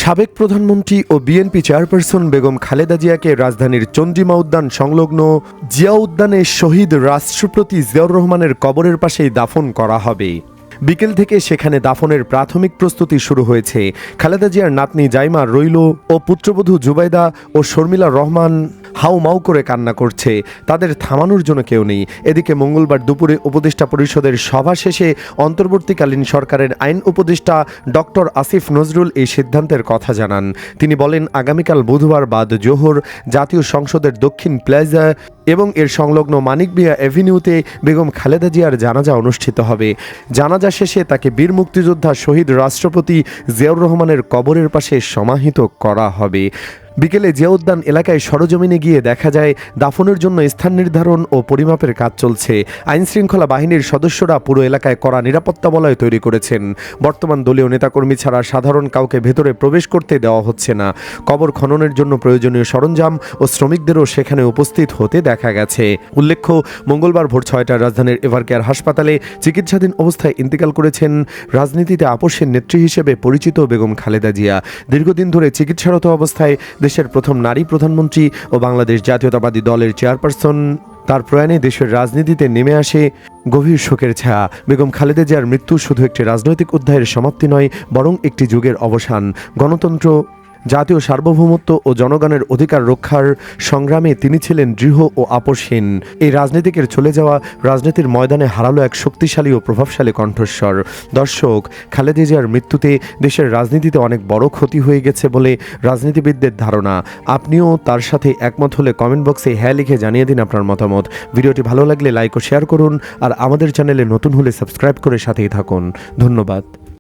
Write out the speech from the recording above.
সাবেক প্রধানমন্ত্রী ও BNP chairperson Begum Khaleda জিয়াকে রাজধানীর চন্দ্রিমা উদ্যান সংলগ্ন জিয়া উদ্যানে শহীদ রাষ্ট্রপতি জিয়াউর রহমানের কবরের পাশেই দাফন করা হবে। বিকেল থেকে সেখানে দাফনের প্রাথমিক প্রস্তুতি শুরু হয়েছে। খালেদা জিয়ার নাতনি জাইমা রইল ও পুত্রবধূ জুবাইদা ও শর্মিলা রহমান হাউমাউ করে কান্না করছে, তাদের থামানোর জন্য কেউ নেই। এদিকে মঙ্গলবার দুপুরে উপদেষ্টা পরিষদের সভা শেষে অন্তর্বর্তীকালীন সরকারের আইন উপদেষ্টা ডক্টর আসিফ নজরুল এই সিদ্ধান্তের কথা জানান। তিনি বলেন, আগামীকাল বুধবার বাদ জোহর জাতীয় সংসদের দক্ষিণ প্লাজা এবং এর সংলগ্ন মানিক মিয়া এভিনিউতে বেগম খালেদা জিয়ার জানাজা অনুষ্ঠিত হবে। জানাজা শেষে তাকে বীর মুক্তিযোদ্ধা শহীদ রাষ্ট্রপতি জিয়াউর রহমানের কবরের পাশে সমাহিত করা হবে। বিকেলে জিয়া উদ্যান এলাকায় সরজমিনে গিয়ে দেখা যায় দাফনের জন্য স্থান নির্ধারণ ও পরিমাপের কাজ চলছে। আইনশৃঙ্খলা বাহিনীর সদস্যরা পুরো এলাকায় কড়া নিরাপত্তা বলয় তৈরি করেছেন। বর্তমান দলীয় নেতাকর্মী ছাড়া সাধারণ কাউকে ভেতরে প্রবেশ করতে দেওয়া হচ্ছে না। কবর খননের জন্য প্রয়োজনীয় সরঞ্জাম ও শ্রমিকদেরও সেখানে উপস্থিত হতে দেখা গেছে। উল্লেখ্য, মঙ্গলবার ভোর 6টায় রাজধানীর এভারকেয়ার হাসপাতালে চিকিৎসাধীন অবস্থায় ইন্তেকাল করেছেন রাজনীতিতে আপোষের নেত্রী হিসেবে পরিচিত বেগম খালেদা জিয়া। দীর্ঘদিন ধরে চিকিৎসারত অবস্থায় দেশের প্রথম নারী প্রধানমন্ত্রী ও বাংলাদেশ জাতীয়তাবাদী দলের চেয়ারপারসন তার প্রয়াণে দেশের রাজনীতিতে নেমে আসে গভীর শোকের ছায়া। বেগম খালেদা জিয়ার মৃত্যু শুধু একটি রাজনৈতিক অধ্যায়ের সমাপ্তি নয়, বরং একটি যুগের অবসান। গণতন্ত্র, জাতীয় সার্বভৌমত্ব ও জনগণের অধিকার রক্ষার সংগ্রামে তিনি ছিলেন দৃঢ় ও আপোষহীন। এই রাজনীতিকের চলে যাওয়া রাজনীতির ময়দানে হারালো এক শক্তিশালী ও প্রভাবশালী কণ্ঠস্বর। দর্শক, খালেদা জিয়ার মৃত্যুতে দেশের রাজনীতিতে অনেক বড় ক্ষতি হয়ে গেছে বলে রাজনীতিবিদদের ধারণা। আপনিও তার সাথে একমত হলে কমেন্ট বক্সে হ্যাঁ লিখে জানিয়ে দিন আপনার মতামত। ভিডিওটি ভালো লাগলে লাইক ও শেয়ার করুন, আর আমাদের চ্যানেলে নতুন হলে সাবস্ক্রাইব করে সাথেই থাকুন। ধন্যবাদ।